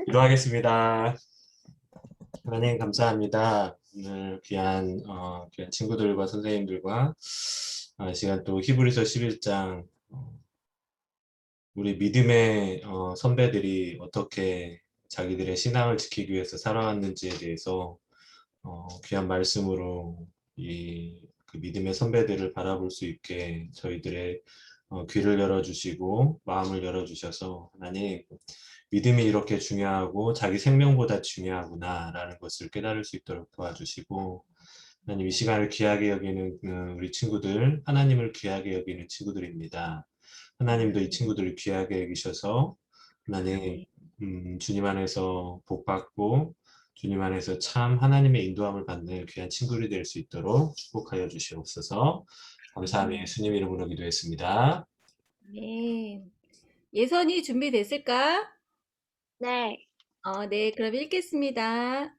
기도하겠습니다. 하나님 감사합니다. 오늘 귀한 친구들과 선생님들과 시간 또 히브리서 11장 우리 믿음의 선배들이 어떻게 자기들의 신앙을 지키기 위해서 살아왔는지에 대해서 귀한 말씀으로 그 믿음의 선배들을 바라볼 수 있게 저희들의 귀를 열어주시고 마음을 열어주셔서 하나님 믿음이 이렇게 중요하고 자기 생명보다 중요하구나라는 것을 깨달을 수 있도록 도와주시고 하나님 이 시간을 귀하게 여기는 우리 친구들 하나님을 귀하게 여기는 친구들입니다. 하나님도 이 친구들을 귀하게 여기셔서 하나님 주님 안에서 복받고 주님 안에서 참 하나님의 인도함을 받는 귀한 친구들이 될 수 있도록 축복하여 주시옵소서. 감사하며 예수님 이름으로 기도했습니다. 네. 예선이 준비됐을까? 네, 네, 그럼 읽겠습니다.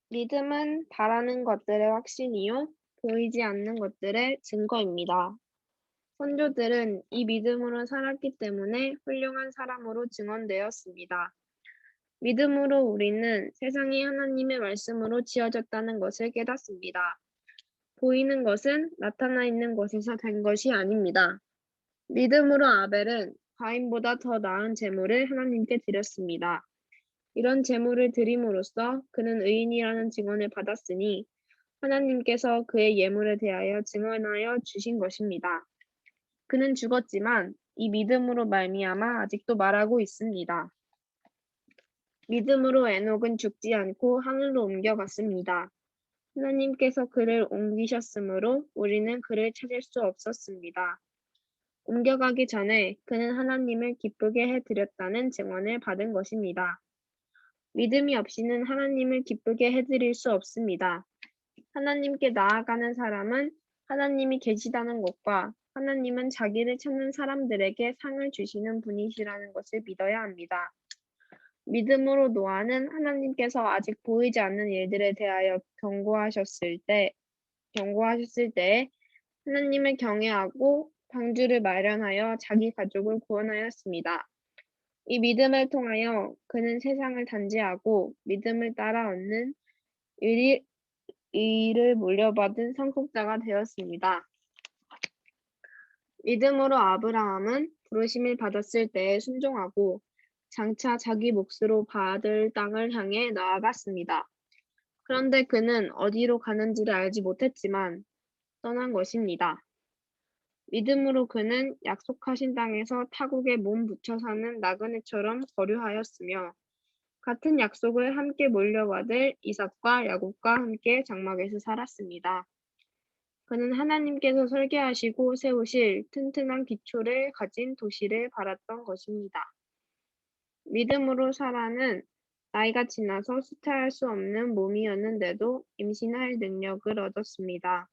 믿음은 바라는 것들의 확신이요, 보이지 않는 것들의 증거입니다. 선조들은 이 믿음으로 살았기 때문에 훌륭한 사람으로 증언되었습니다. 믿음으로 우리는 세상이 하나님의 말씀으로 지어졌다는 것을 깨닫습니다. 보이는 것은 나타나 있는 것에서 된 것이 아닙니다. 믿음으로 아벨은 가인보다 더 나은 제물을 하나님께 드렸습니다. 이런 제물을 드림으로써 그는 의인이라는 증언을 받았으니 하나님께서 그의 예물에 대하여 증언하여 주신 것입니다. 그는 죽었지만 이 믿음으로 말미암아 아직도 말하고 있습니다. 믿음으로 에녹은 죽지 않고 하늘로 옮겨갔습니다. 하나님께서 그를 옮기셨으므로 우리는 그를 찾을 수 없었습니다. 옮겨가기 전에 그는 하나님을 기쁘게 해드렸다는 증언을 받은 것입니다. 믿음이 없이는 하나님을 기쁘게 해드릴 수 없습니다. 하나님께 나아가는 사람은 하나님이 계시다는 것과 하나님은 자기를 찾는 사람들에게 상을 주시는 분이시라는 것을 믿어야 합니다. 믿음으로 노아는 하나님께서 아직 보이지 않는 일들에 대하여 경고하셨을 때에 하나님을 경외하고 방주를 마련하여 자기 가족을 구원하였습니다. 이 믿음을 통하여 그는 세상을 단죄하고 믿음을 따라 얻는 의를 물려받은 선국자가 되었습니다. 믿음으로 아브라함은 부르심을 받았을 때에 순종하고 장차 자기 몫으로 받을 땅을 향해 나아갔습니다. 그런데 그는 어디로 가는지를 알지 못했지만 떠난 것입니다. 믿음으로 그는 약속하신 땅에서 타국에 몸 붙여 사는 나그네처럼 거류하였으며 같은 약속을 함께 물려받을 이삭과 야곱과 함께 장막에서 살았습니다. 그는 하나님께서 설계하시고 세우실 튼튼한 기초를 가진 도시를 바랐던 것입니다. 믿음으로 사라는 나이가 지나서 수태할 수 없는 몸이었는데도 임신할 능력을 얻었습니다.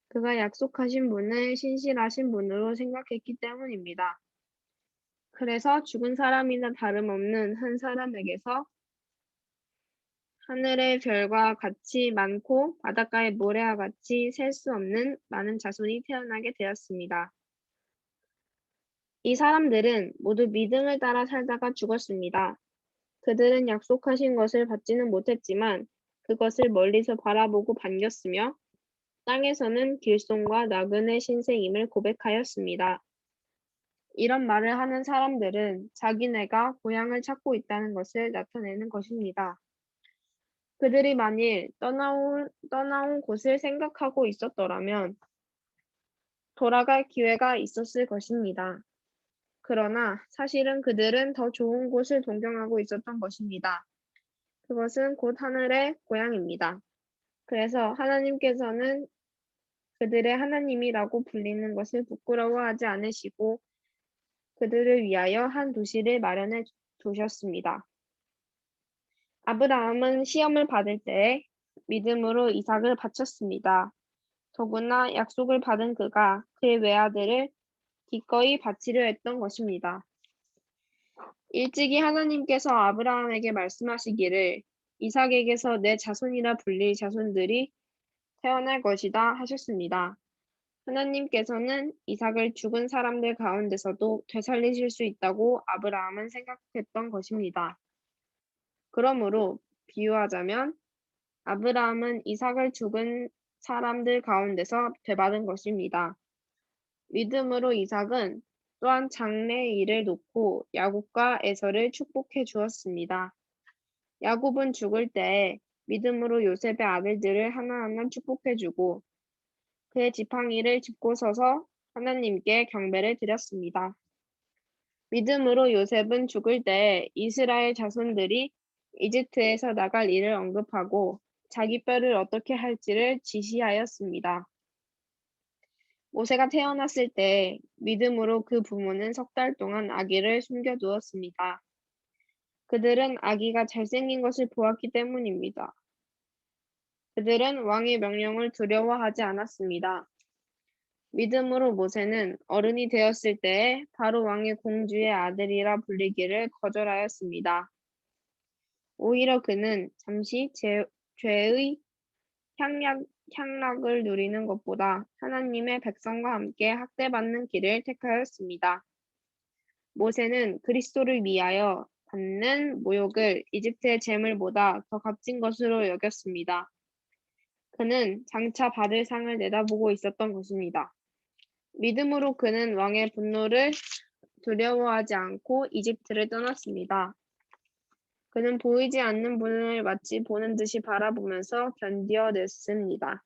그가 약속하신 분을 신실하신 분으로 생각했기 때문입니다. 그래서 죽은 사람이나 다름없는 한 사람에게서 하늘의 별과 같이 많고 바닷가의 모래와 같이 셀 수 없는 많은 자손이 태어나게 되었습니다. 이 사람들은 모두 믿음을 따라 살다가 죽었습니다. 그들은 약속하신 것을 받지는 못했지만 그것을 멀리서 바라보고 반겼으며 땅에서는 길손과 나그네 신세임을 고백하였습니다. 이런 말을 하는 사람들은 자기네가 고향을 찾고 있다는 것을 나타내는 것입니다. 그들이 만일 떠나온 곳을 생각하고 있었더라면 돌아갈 기회가 있었을 것입니다. 그러나 사실은 그들은 더 좋은 곳을 동경하고 있었던 것입니다. 그것은 곧 하늘의 고향입니다. 그래서 하나님께서는 그들의 하나님이라고 불리는 것을 부끄러워하지 않으시고 그들을 위하여 한 도시를 마련해 두셨습니다. 아브라함은 시험을 받을 때에 믿음으로 이삭을 바쳤습니다. 더구나 약속을 받은 그가 그의 외아들을 기꺼이 바치려 했던 것입니다. 일찍이 하나님께서 아브라함에게 말씀하시기를 이삭에게서 내 자손이라 불릴 자손들이 태어날 것이다 하셨습니다. 하나님께서는 이삭을 죽은 사람들 가운데서도 되살리실 수 있다고 아브라함은 생각했던 것입니다. 그러므로 비유하자면 아브라함은 이삭을 죽은 사람들 가운데서 되받은 것입니다. 믿음으로 이삭은 또한 장래의 일을 놓고 야곱과 에서를 축복해 주었습니다. 야곱은 죽을 때에 믿음으로 요셉의 아들들을 하나하나 축복해 주고 그의 지팡이를 짚고 서서 하나님께 경배를 드렸습니다. 믿음으로 요셉은 죽을 때에 이스라엘 자손들이 이집트에서 나갈 일을 언급하고 자기 뼈를 어떻게 할지를 지시하였습니다. 모세가 태어났을 때 믿음으로 그 부모는 3달 동안 아기를 숨겨두었습니다. 그들은 아기가 잘생긴 것을 보았기 때문입니다. 그들은 왕의 명령을 두려워하지 않았습니다. 믿음으로 모세는 어른이 되었을 때에 바로 왕의 공주의 아들이라 불리기를 거절하였습니다. 오히려 그는 잠시 죄의 향락을 누리는 것보다 하나님의 백성과 함께 학대받는 길을 택하였습니다. 모세는 그리스도를 위하여 받는 모욕을 이집트의 재물보다 더 값진 것으로 여겼습니다. 그는 장차 받을 상을 내다보고 있었던 것입니다. 믿음으로 그는 왕의 분노를 두려워하지 않고 이집트를 떠났습니다. 그는 보이지 않는 분을 마치 보는 듯이 바라보면서 견뎌냈습니다.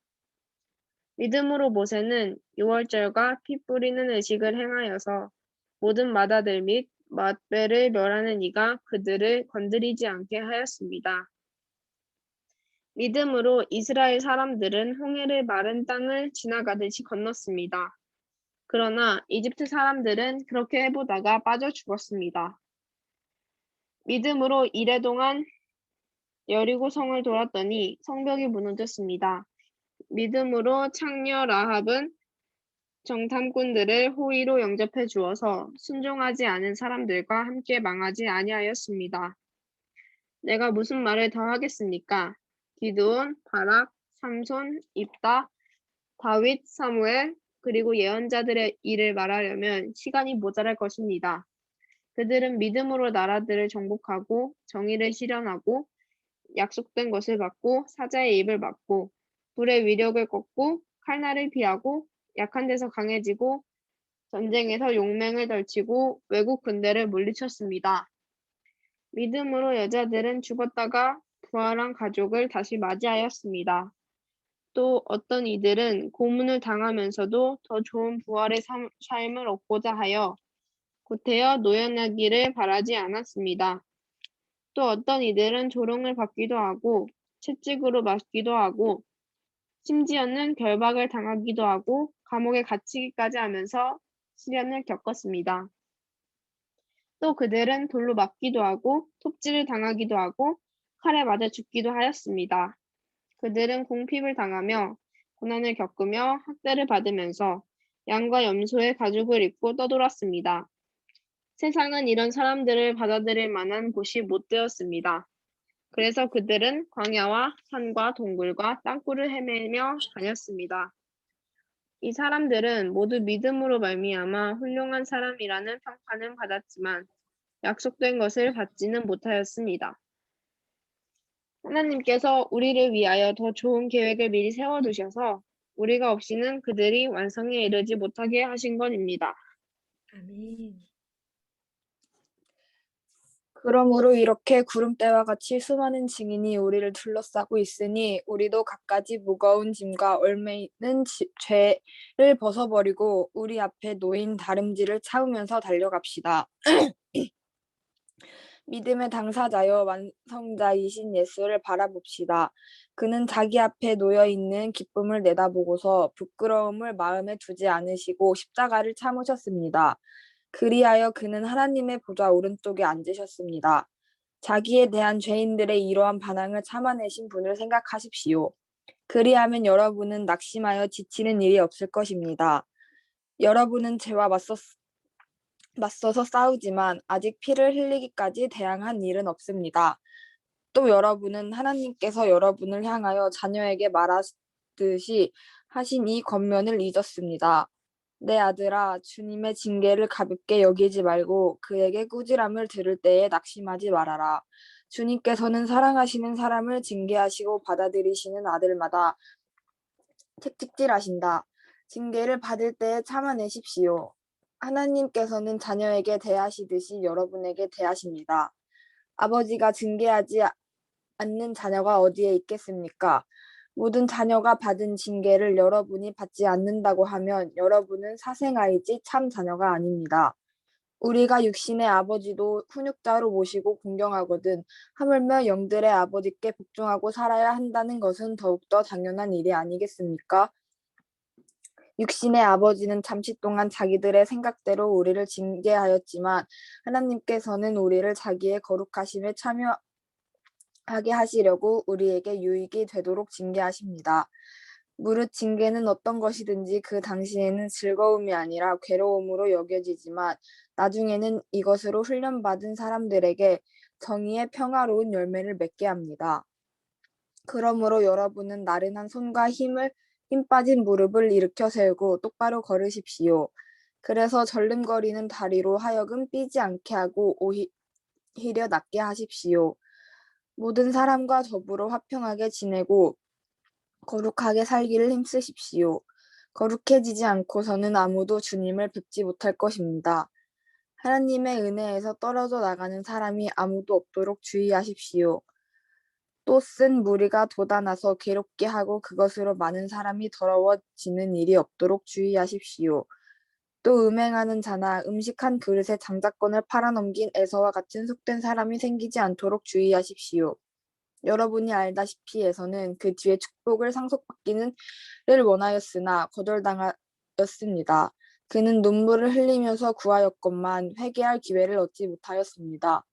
믿음으로 모세는 유월절과 피 뿌리는 의식을 행하여서 모든 맏아들 및 맏배를 멸하는 이가 그들을 건드리지 않게 하였습니다. 믿음으로 이스라엘 사람들은 홍해를 마른 땅을 지나가듯이 건넜습니다. 그러나 이집트 사람들은 그렇게 해보다가 빠져 죽었습니다. 믿음으로 이래 동안 여리고 성을 돌았더니 성벽이 무너졌습니다. 믿음으로 창녀 라합은 정탐꾼들을 호의로 영접해 주어서 순종하지 않은 사람들과 함께 망하지 아니하였습니다. 내가 무슨 말을 더 하겠습니까? 기드온, 바락, 삼손, 입다, 다윗, 사무엘, 그리고 예언자들의 일을 말하려면 시간이 모자랄 것입니다. 그들은 믿음으로 나라들을 정복하고 정의를 실현하고 약속된 것을 받고 사자의 입을 막고 불의 위력을 꺾고 칼날을 피하고 약한 데서 강해지고 전쟁에서 용맹을 덜치고 외국 군대를 물리쳤습니다. 믿음으로 여자들은 죽었다가 부활한 가족을 다시 맞이하였습니다. 또 어떤 이들은 고문을 당하면서도 더 좋은 부활의 삶을 얻고자 하여 구태여 노연하기를 바라지 않았습니다. 또 어떤 이들은 조롱을 받기도 하고 채찍으로 맞기도 하고 심지어는 결박을 당하기도 하고 감옥에 갇히기까지 하면서 시련을 겪었습니다. 또 그들은 돌로 맞기도 하고 톱질을 당하기도 하고 칼에 맞아 죽기도 하였습니다. 그들은 궁핍을 당하며 고난을 겪으며 학대를 받으면서 양과 염소의 가죽을 입고 떠돌았습니다. 세상은 이런 사람들을 받아들일 만한 곳이 못 되었습니다. 그래서 그들은 광야와 산과 동굴과 땅굴을 헤매며 다녔습니다. 이 사람들은 모두 믿음으로 말미암아 훌륭한 사람이라는 평판은 받았지만 약속된 것을 받지는 못하였습니다. 하나님께서 우리를 위하여 더 좋은 계획을 미리 세워두셔서 우리가 없이는 그들이 완성에 이르지 못하게 하신 것입니다. 아멘. 그러므로 이렇게 구름대와 같이 수많은 증인이 우리를 둘러싸고 있으니 우리도 갖가지 무거운 짐과 얽매이는 죄를 벗어버리고 우리 앞에 놓인 다름질을 참으면서 달려갑시다. 믿음의 당사자여 완성자이신 예수를 바라봅시다. 그는 자기 앞에 놓여있는 기쁨을 내다보고서 부끄러움을 마음에 두지 않으시고 십자가를 참으셨습니다. 그리하여 그는 하나님의 보좌 오른쪽에 앉으셨습니다. 자기에 대한 죄인들의 이러한 반항을 참아내신 분을 생각하십시오. 그리하면 여러분은 낙심하여 지치는 일이 없을 것입니다. 여러분은 죄와 맞서서 싸우지만 아직 피를 흘리기까지 대항한 일은 없습니다. 또 여러분은 하나님께서 여러분을 향하여 자녀에게 말하듯이 하신 이 권면을 잊었습니다. 내 아들아, 주님의 징계를 가볍게 여기지 말고 그에게 꾸지람을 들을 때에 낙심하지 말아라. 주님께서는 사랑하시는 사람을 징계하시고 받아들이시는 아들마다 책찍질하신다. 징계를 받을 때에 참아내십시오. 하나님께서는 자녀에게 대하시듯이 여러분에게 대하십니다. 아버지가 징계하지 않는 자녀가 어디에 있겠습니까? 모든 자녀가 받은 징계를 여러분이 받지 않는다고 하면 여러분은 사생아이지 참 자녀가 아닙니다. 우리가 육신의 아버지도 훈육자로 모시고 공경하거든 하물며 영들의 아버지께 복종하고 살아야 한다는 것은 더욱더 당연한 일이 아니겠습니까? 육신의 아버지는 잠시 동안 자기들의 생각대로 우리를 징계하였지만 하나님께서는 우리를 자기의 거룩하심에 참여하게 하시려고 우리에게 유익이 되도록 징계하십니다. 무릇 징계는 어떤 것이든지 그 당시에는 즐거움이 아니라 괴로움으로 여겨지지만 나중에는 이것으로 훈련받은 사람들에게 정의의 평화로운 열매를 맺게 합니다. 그러므로 여러분은 나른한 손과 힘 빠진 무릎을 일으켜 세우고 똑바로 걸으십시오. 그래서 절름거리는 다리로 하여금 삐지 않게 하고 오히려 낫게 하십시오. 모든 사람과 더불어 화평하게 지내고 거룩하게 살기를 힘쓰십시오. 거룩해지지 않고서는 아무도 주님을 뵙지 못할 것입니다. 하나님의 은혜에서 떨어져 나가는 사람이 아무도 없도록 주의하십시오. 또 쓴 무리가 돋아나서 괴롭게 하고 그것으로 많은 사람이 더러워지는 일이 없도록 주의하십시오. 또 음행하는 자나 음식한 그릇에 장자권을 팔아넘긴 에서와 같은 속된 사람이 생기지 않도록 주의하십시오. 여러분이 알다시피 에서는 그 뒤에 축복을 상속받기를 원하였으나 거절당하였습니다. 그는 눈물을 흘리면서 구하였건만 회개할 기회를 얻지 못하였습니다.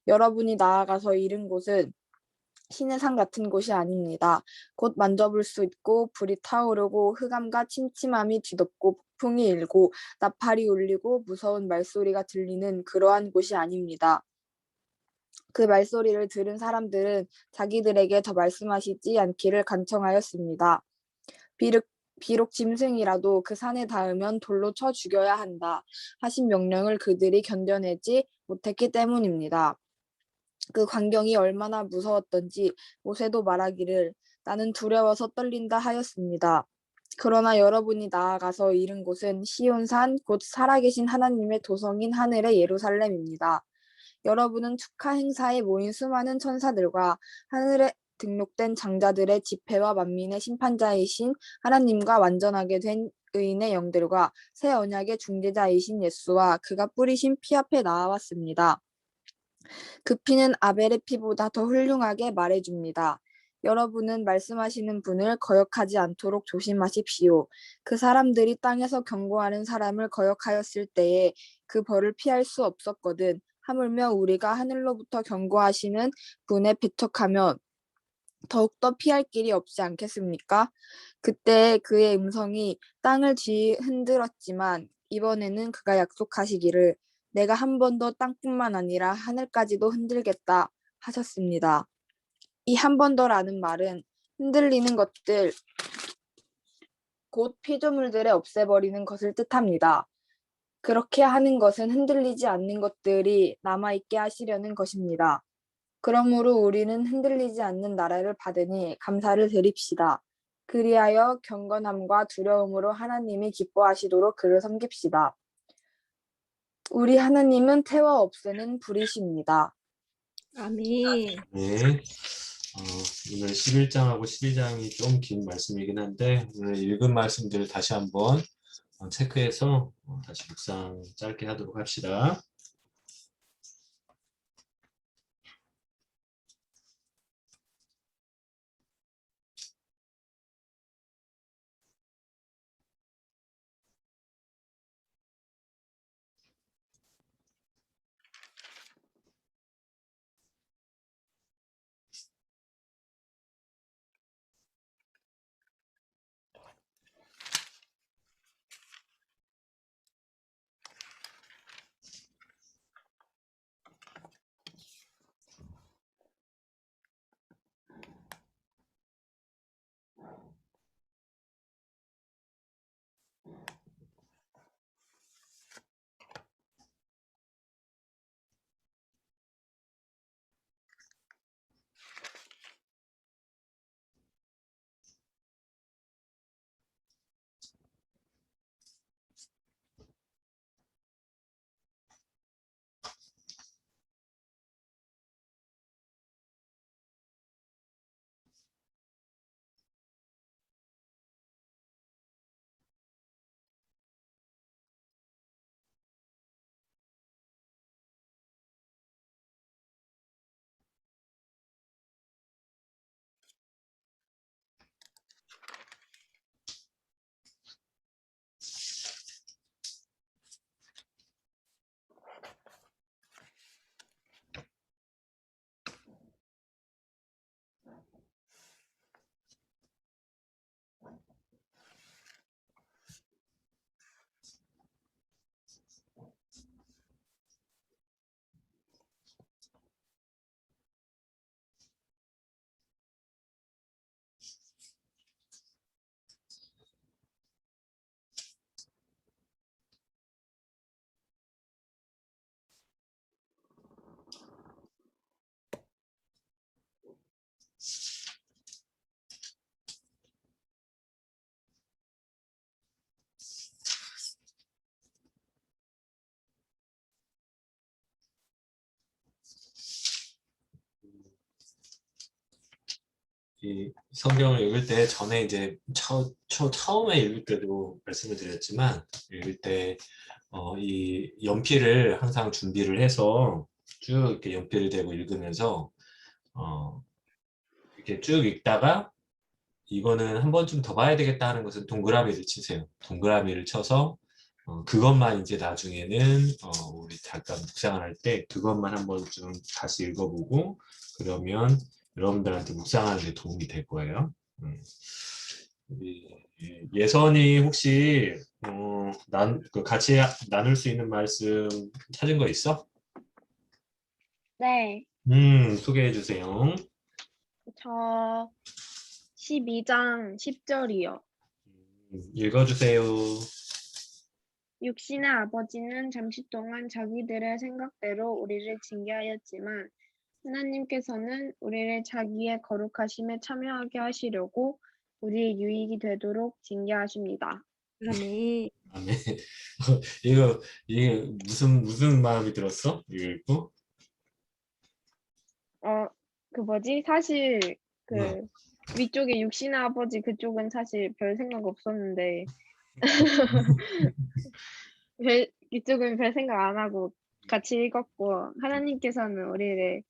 여러분이 나아가서 이른 곳은 신의 산 같은 곳이 아닙니다. 곧 만져볼 수 있고 불이 타오르고 흑암과 침침함이 뒤덮고 폭풍이 일고 나팔이 울리고 무서운 말소리가 들리는 그러한 곳이 아닙니다. 그 말소리를 들은 사람들은 자기들에게 더 말씀하시지 않기를 간청하였습니다. 비록 짐승이라도 그 산에 닿으면 돌로 쳐 죽여야 한다 하신 명령을 그들이 견뎌내지 못했기 때문입니다. 그 광경이 얼마나 무서웠던지 모세도 말하기를 나는 두려워서 떨린다 하였습니다. 그러나 여러분이 나아가서 이른 곳은 시온산 곧 살아계신 하나님의 도성인 하늘의 예루살렘입니다. 여러분은 축하 행사에 모인 수많은 천사들과 하늘에 등록된 장자들의 집회와 만민의 심판자이신 하나님과 완전하게 된 의인의 영들과 새 언약의 중재자이신 예수와 그가 뿌리신 피 앞에 나아왔습니다. 그 피는 아벨의 피보다 더 훌륭하게 말해줍니다. 여러분은 말씀하시는 분을 거역하지 않도록 조심하십시오. 그 사람들이 땅에서 경고하는 사람을 거역하였을 때에 그 벌을 피할 수 없었거든. 하물며 우리가 하늘로부터 경고하시는 분에 배척하면 더욱더 피할 길이 없지 않겠습니까? 그때 그의 음성이 땅을 뒤흔들었지만 이번에는 그가 약속하시기를 내가 한 번 더 땅뿐만 아니라 하늘까지도 흔들겠다 하셨습니다. 이 한 번 더라는 말은 흔들리는 것들, 곧 피조물들을 없애버리는 것을 뜻합니다. 그렇게 하는 것은 흔들리지 않는 것들이 남아있게 하시려는 것입니다. 그러므로 우리는 흔들리지 않는 나라를 받으니 감사를 드립시다. 그리하여 경건함과 두려움으로 하나님이 기뻐하시도록 그를 섬깁시다. 우리 하나님은 태워 없애는 불이십니다. 아멘. 네. 오늘 11장하고 12장이 좀 긴 말씀이긴 한데 오늘 읽은 말씀들 다시 한번 체크해서 다시 묵상 짧게 하도록 합시다. 이 성경을 읽을 때 전에 이제 처음에 읽을 때도 말씀을 드렸지만 읽을 때 이 연필을 항상 준비를 해서 쭉 이렇게 연필을 대고 읽으면서 이렇게 쭉 읽다가 이거는 한 번쯤 더 봐야 되겠다 하는 것은 동그라미를 치세요. 동그라미를 쳐서 그것만 이제 나중에는 우리 잠깐 묵상을 할 때 그것만 한 번쯤 다시 읽어보고 그러면 여러분들한테 묵상하는 데 도움이 될 거예요. 우리 예선이 혹시 같이 나눌 수 있는 말씀 찾은 거 있어? 네, 소개해 주세요. 저 12장 10절이요. 읽어주세요. 육신의 아버지는 잠시 동안 자기들의 생각대로 우리를 징계하였지만 하나님께서는 우리를 자기의 거룩하심에 참여하게 하시려고 우리의 유익이 되도록 징계하십니다. 아멘. 아멘. 이게 무슨 마음이 들었어? 이거 읽고? 그 뭐지? 사실 그 응. 위쪽에 육신의 아버지 그쪽은 사실 별 생각 없었는데 이쪽은 별 생각 안 하고 같이 읽었고 하나님께서는 우리를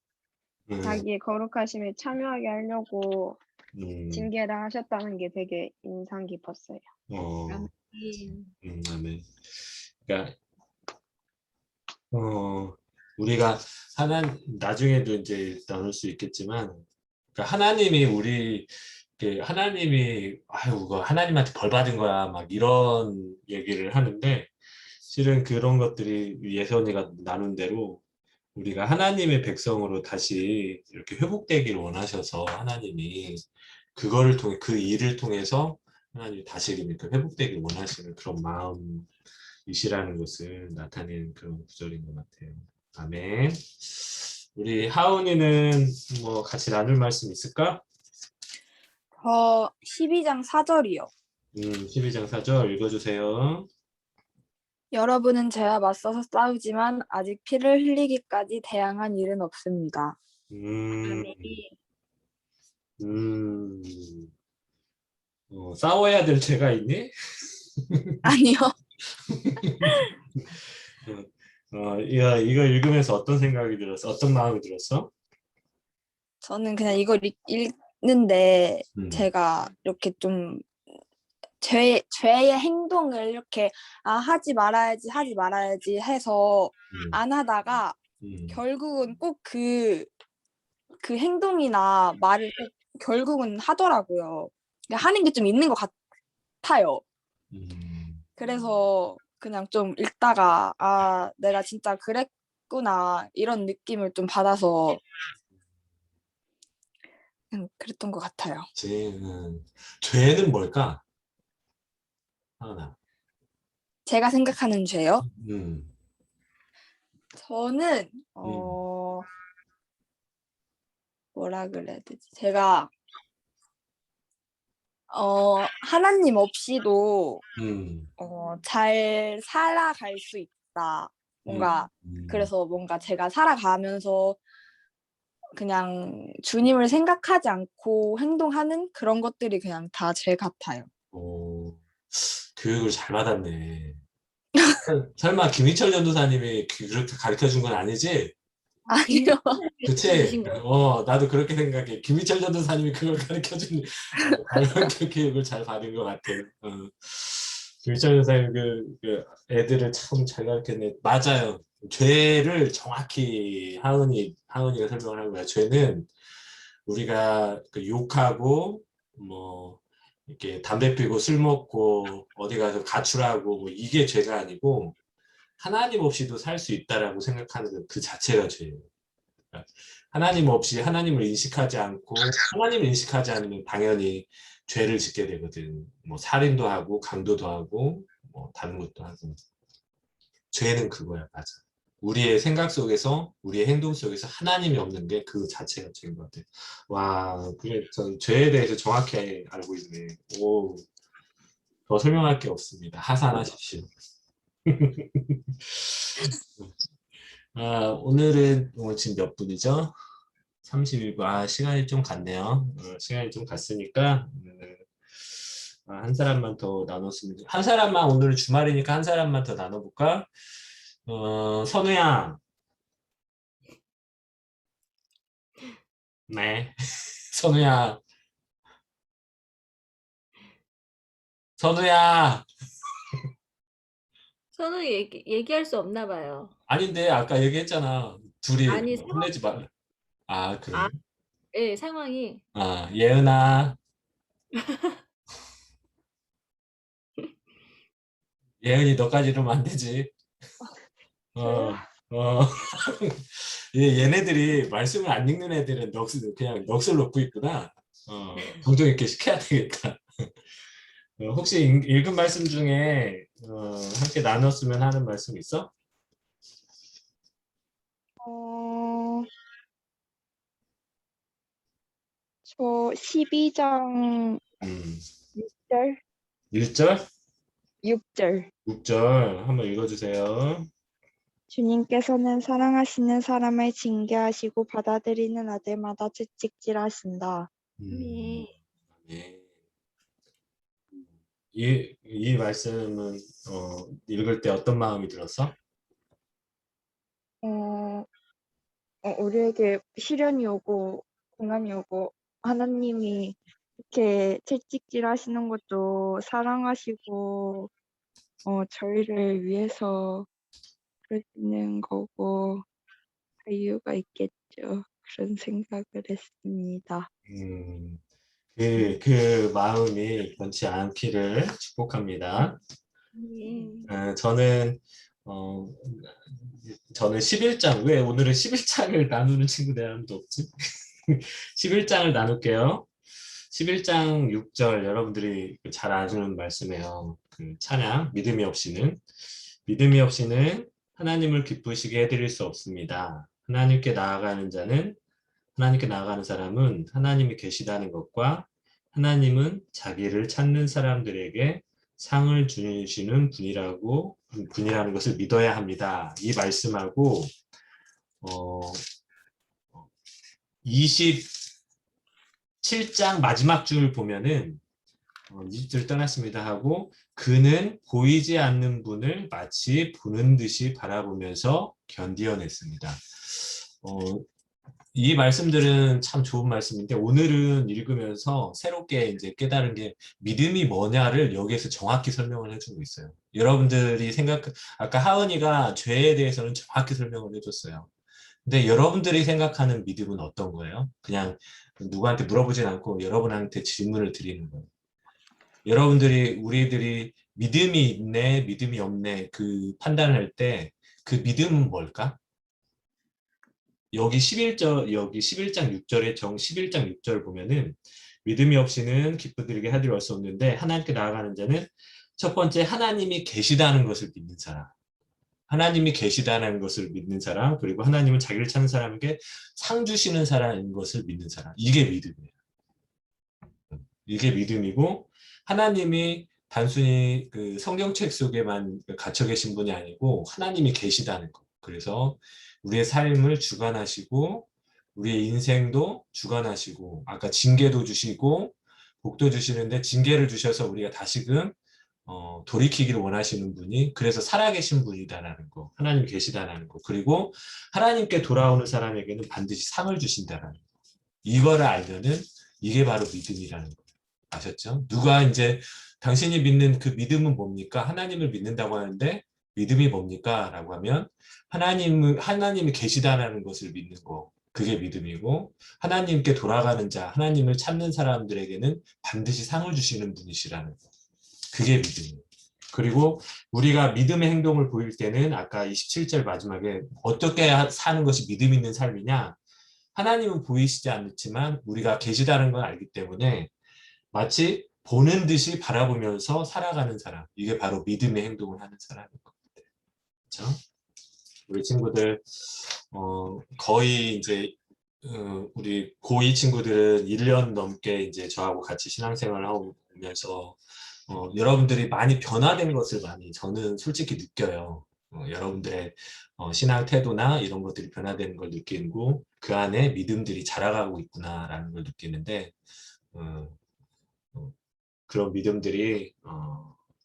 음, 자기의 거룩하심에 참여하게 하려고 음, 징계를 하셨다는 게 되게 인상 깊었어요. 어, 아멘. 아멘. 그러니까 우리가 나중에도 이제 나눌 수 있겠지만, 그러니까 하나님이 아유 그거 하나님한테 벌 받은 거야 막 이런 얘기를 하는데 실은 그런 것들이 예선이가 나눈 대로 우리가 하나님의 백성으로 다시 이렇게 회복되기를 원하셔서 하나님이 그거를 통해 그 일을 통해서 하나님이 다시 이렇게 회복되기를 원하시는 그런 마음이시라는 것을 나타내는 그런 구절인 것 같아요. 아멘. 우리 하은이는 뭐 같이 나눌 말씀 있을까? 저 12장 4절이요. 12장 4절 읽어주세요. 여러분은 죄와 맞서서 싸우지만 아직 피를 흘리기까지 대항한 일은 없습니다. 음, 아멘. 음, 싸워야 될 죄가 있니? 아니요. 이거 읽으면서 어떤 생각이 들었어? 어떤 마음이 들었어? 저는 그냥 이걸 읽는데 음, 제가 이렇게 좀 죄의 행동을 이렇게 하지 말아야지 해서 음, 안 하다가 음, 결국은 꼭 그 행동이나 말을 꼭 결국은 하더라고요. 그러니까 하는 게 좀 있는 것 같아요. 음, 그래서 그냥 좀 읽다가 내가 진짜 그랬구나 이런 느낌을 좀 받아서 그냥 그랬던 것 같아요. 죄는 뭘까? 하나. 제가 생각하는 죄요? 음, 저는 음, 뭐라 그래야 되지? 제가 하나님 없이도 음, 잘 살아갈 수 있다. 음, 뭔가 음. 그래서 뭔가 제가 살아가면서 그냥 주님을 생각하지 않고 행동하는 그런 것들이 그냥 다 죄 같아요. 오, 교육을 잘 받았네. 설마 김희철 전도사님이 그렇게 가르쳐 준 건 아니지? 아니요. 그치? 주신 거. 나도 그렇게 생각해. 김희철 전도사님이 그걸 가르쳐 준, 발명적 교육을 잘 받은 것 같아. 김희철 전도사님 애들을 참 잘 가르쳤네. 맞아요. 죄를 정확히 하은이가 설명을 한 거야. 죄는 우리가 욕하고, 뭐, 이렇게 담배 피고 술 먹고, 어디 가서 가출하고, 뭐, 이게 죄가 아니고, 하나님 없이도 살 수 있다라고 생각하는 그 자체가 죄예요. 그러니까 하나님 없이 하나님을 인식하지 않고 하나님을 인식하지 않으면 당연히 죄를 짓게 되거든. 뭐 살인도 하고 강도도 하고 뭐 다른 것도 하고. 죄는 그거야, 맞아. 우리의 생각 속에서 우리의 행동 속에서 하나님이 없는 게 그 자체가 죄인 것 같아. 와, 그래, 전 죄에 대해서 정확히 알고 있네. 오, 더 설명할 게 없습니다. 하산하십시오. 오늘은 지금 몇 분이죠? 32분. 아, 시간이 좀 갔네요. 시간이 좀 갔으니까 한 사람만 더 나눴으면 한 사람만 오늘 주말이니까 한 사람만 더 나눠볼까? 선우야. 네. 선우야. 선우야. 선우 얘기할 수 없나 봐요. 아닌데 아까 얘기했잖아. 둘이 아니, 혼내지 말. 아, 그래? 아, 예, 상황이. 아, 예은아. 예은이 너까지 이러면 안 되지. 저요? 어. 얘네들이 말씀을 안 읽는 애들은 그냥 넋을 놓고 있구나. 동정 있게 시켜야 되겠다. 혹시 읽은 말씀 중에 함께 나눴으면 하는 말씀 있어? 어, 저 12장 음, 6절? 1절? 6절. 6절 한번 읽어주세요. 주님께서는 사랑하시는 사람을 징계하시고 받아들이는 아들마다 채찍질하신다. 음, 네. 네. 이 말씀은 읽을 때 어떤 마음이 들었어? 어, 우리에게 시련이 오고 고난이 오고 하나님이 이렇게 채찍질하시는 것도 사랑하시고 저희를 위해서 그러시는 거고 이유가 있겠죠. 그런 생각을 했습니다. 그 마음이 변치 않기를 축복합니다. 네. 어, 저는 11장, 왜 오늘은 11장을 나누는 친구들 아무도 없지? 11장을 나눌게요. 11장 6절 여러분들이 잘 아시는 말씀이에요. 그 찬양, 믿음이 없이는 하나님을 기쁘시게 해드릴 수 없습니다. 하나님께 나아가는 사람은 하나님이 계시다는 것과 하나님은 자기를 찾는 사람들에게 상을 주시는 분이라는 것을 믿어야 합니다. 이 말씀하고 27장 마지막 줄 보면은 20절 떠났습니다 하고 그는 보이지 않는 분을 마치 보는 듯이 바라보면서 견디어냈습니다. 이 말씀들은 참 좋은 말씀인데 오늘은 읽으면서 새롭게 이제 깨달은 게 믿음이 뭐냐를 여기에서 정확히 설명을 해주고 있어요. 여러분들이 아까 하은이가 죄에 대해서는 정확히 설명을 해줬어요. 근데 여러분들이 생각하는 믿음은 어떤 거예요? 그냥 누구한테 물어보진 않고 여러분한테 질문을 드리는 거예요. 우리들이 믿음이 있네, 믿음이 없네 그 판단을 할 때 그 믿음은 뭘까? 여기 11장 6절에 11장 6절 보면은 믿음이 없이는 기쁘드리게 하리라 할 수 없는데 하나님께 나아가는 자는 첫 번째 하나님이 계시다는 것을 믿는 사람. 하나님이 계시다는 것을 믿는 사람, 그리고 하나님은 자기를 찾는 사람에게 상 주시는 사람인 것을 믿는 사람. 이게 믿음이에요. 이게 믿음이고 하나님이 단순히 그 성경책 속에만 갇혀 계신 분이 아니고 하나님이 계시다는 것. 그래서 우리의 삶을 주관하시고 우리의 인생도 주관하시고 아까 징계도 주시고 복도 주시는데 징계를 주셔서 우리가 다시금 돌이키기를 원하시는 분이 그래서 살아계신 분이다라는 거, 하나님이 계시다라는 거, 그리고 하나님께 돌아오는 사람에게는 반드시 상을 주신다라는 거. 이거를 알면은 이게 바로 믿음이라는 거. 아셨죠? 누가 이제 당신이 믿는 그 믿음은 뭡니까? 하나님을 믿는다고 하는데 믿음이 뭡니까? 라고 하면 하나님이 계시다라는 것을 믿는 거. 그게 믿음이고 하나님께 돌아가는 자, 하나님을 찾는 사람들에게는 반드시 상을 주시는 분이시라는 거. 그게 믿음이에요. 그리고 우리가 믿음의 행동을 보일 때는 아까 27절 마지막에 어떻게 사는 것이 믿음 있는 삶이냐? 하나님은 보이시지 않지만 우리가 계시다는 걸 알기 때문에 마치 보는 듯이 바라보면서 살아가는 사람. 이게 바로 믿음의 행동을 하는 사람인 겁니다. 그렇죠? 우리 친구들 거의 이제 우리 고2 친구들은 1년 넘게 이제 저하고 같이 신앙생활을 하고 오면서 여러분들이 많이 변화된 것을 많이 저는 솔직히 느껴요. 여러분들의 신앙 태도나 이런 것들이 변화되는 걸 느끼고 그 안에 믿음들이 자라가고 있구나라는 걸 느끼는데 어, 그런 믿음들이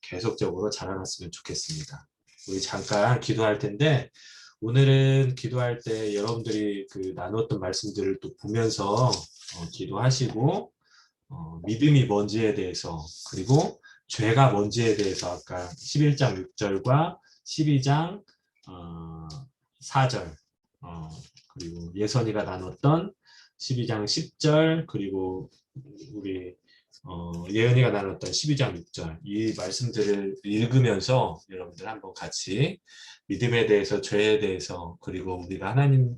계속적으로 자라났으면 좋겠습니다. 우리 잠깐 기도할 텐데 오늘은 기도할 때 여러분들이 그 나눴던 말씀들을 또 보면서 기도하시고 믿음이 뭔지에 대해서 그리고 죄가 뭔지에 대해서 아까 11장 6절과 12장 4절 그리고 예선이가 나눴던 12장 10절 그리고 우리 예은이가 나눴던 12장 6절 이 말씀들을 읽으면서 여러분들 한번 같이 믿음에 대해서 죄에 대해서 그리고 우리가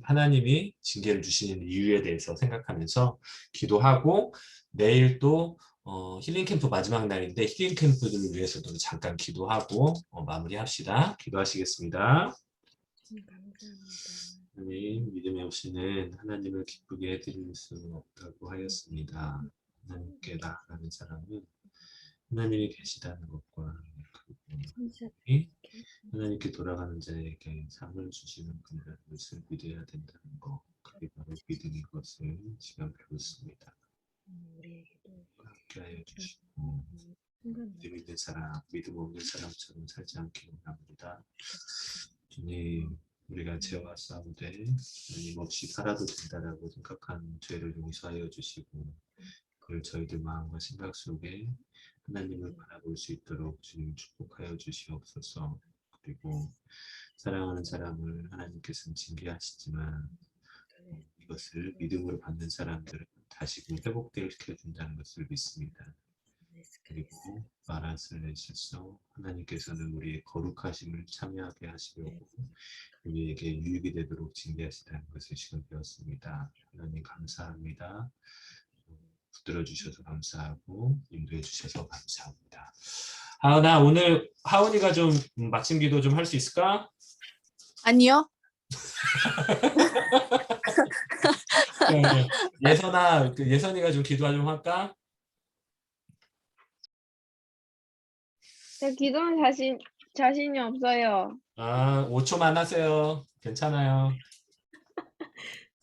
하나님이 징계를 주시는 이유에 대해서 생각하면서 기도하고 내일 또 힐링 캠프 마지막 날인데 힐링 캠프들을 위해서도 잠깐 기도하고 마무리합시다. 기도하시겠습니다. 감사합니다. 하나님 믿음에 오시는 하나님을 기쁘게 해드릴 수 없다고 하였습니다. 하나님께 나아가는 사람은 하나님이 계시다는 것과 하나님께 돌아가는 자에게 상을 주시는 그것을 믿어야 된다는 것 그게 바로 믿음인 것을 시간 배웠습니다. 우리에게도 함께하여 주시고 믿음 있는 사람, 믿음 없는 사람처럼 살지 않기를 원합니다. 주님, 우리가 죄와 싸우되 하나님 없이 살아도 된다라고 생각한 죄를 용서하여 주시고 그걸 저희들 마음과 생각 속에 하나님을 바라볼 수 있도록 주님 축복하여 주시옵소서. 그리고 사랑하는 사람을 하나님께서는 징계하시지만 이것을 믿음으로 받는 사람들은 다시금 회복시켜 준다는 것을 믿습니다. 그리고 마라스를 내셔서 하나님께서는 우리의 거룩하심을 참여하게 하시려고 우리에게 유익이 되도록 징계하시다는 것을 지금 배웠습니다. 하나님 감사합니다. 붙들어 주셔서 감사하고 인도해 주셔서 감사합니다. 하은아 오늘 하은이가 좀 마침 기도 좀 할 수 있을까? 아니요. 예선아 예선이가 좀 기도 좀 할까? 저 기도는 자신이 없어요. 5초만 하세요. 괜찮아요.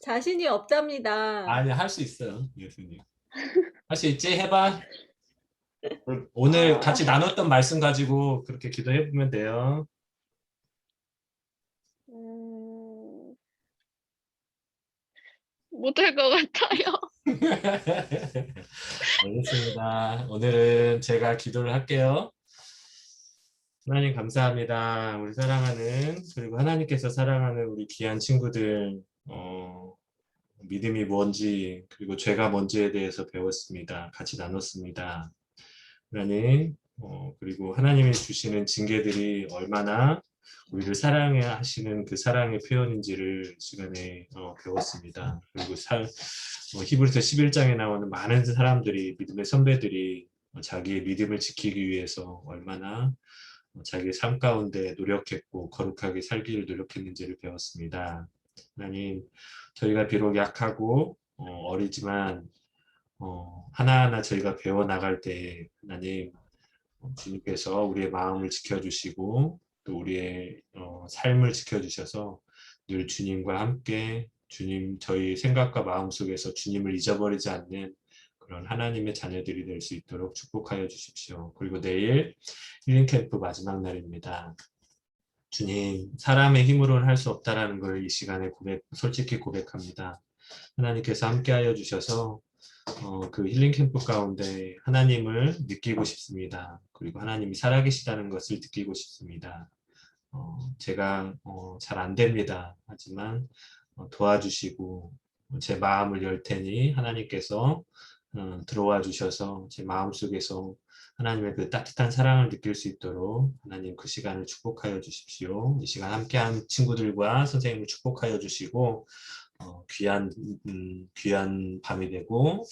자신이 없답니다. 아니 할 수 있어요. 예선이. 할 수 있지? 해봐. 오늘 같이 나눴던 말씀 가지고 그렇게 기도해 보면 돼요. 못할 것 같아요. 알겠습니다. 오늘은 제가 기도를 할게요. 하나님 감사합니다. 우리 사랑하는 그리고 하나님께서 사랑하는 우리 귀한 친구들 믿음이 뭔지 그리고 죄가 뭔지에 대해서 배웠습니다. 같이 나눴습니다. 하나님 그리고 하나님이 주시는 징계들이 얼마나 우리를 사랑해 하시는 그 사랑의 표현인지를 시간에 배웠습니다. 그리고 히브리서 11장에 나오는 많은 사람들이 믿음의 선배들이 자기의 믿음을 지키기 위해서 얼마나 자기의 삶 가운데 노력했고 거룩하게 살기를 노력했는지를 배웠습니다. 하나님 저희가 비록 약하고 어리지만 하나하나 저희가 배워나갈 때 하나님 주님께서 우리의 마음을 지켜주시고 또 우리의 삶을 지켜주셔서 늘 주님과 함께 주님 저희 생각과 마음 속에서 주님을 잊어버리지 않는 그런 하나님의 자녀들이 될 수 있도록 축복하여 주십시오. 그리고 내일 힐링 캠프 마지막 날입니다. 주님 사람의 힘으로는 할 수 없다라는 걸 이 시간에 솔직히 고백합니다. 하나님께서 함께하여 주셔서 그 힐링 캠프 가운데 하나님을 느끼고 싶습니다. 그리고 하나님이 살아계시다는 것을 느끼고 싶습니다. 제가 잘 안 됩니다. 하지만 도와주시고 제 마음을 열 테니 하나님께서 들어와 주셔서 제 마음속에서 하나님의 그 따뜻한 사랑을 느낄 수 있도록 하나님 그 시간을 축복하여 주십시오. 이 시간 함께한 친구들과 선생님을 축복하여 주시고 귀한 밤이 되고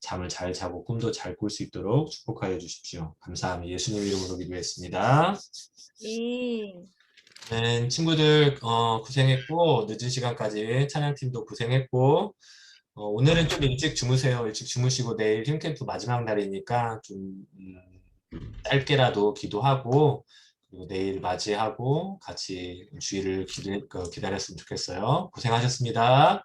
잠을 잘 자고 꿈도 잘 꿀 수 있도록 축복하여 주십시오. 감사합니다. 예수님 이름으로 기도했습니다. 네, 친구들 고생했고 늦은 시간까지 찬양팀도 고생했고 오늘은 좀 일찍 주무세요. 일찍 주무시고 내일 힐링 캠프 마지막 날이니까 좀 짧게라도 기도하고 그리고 내일 맞이하고 같이 주일을 기다렸으면 좋겠어요. 고생하셨습니다.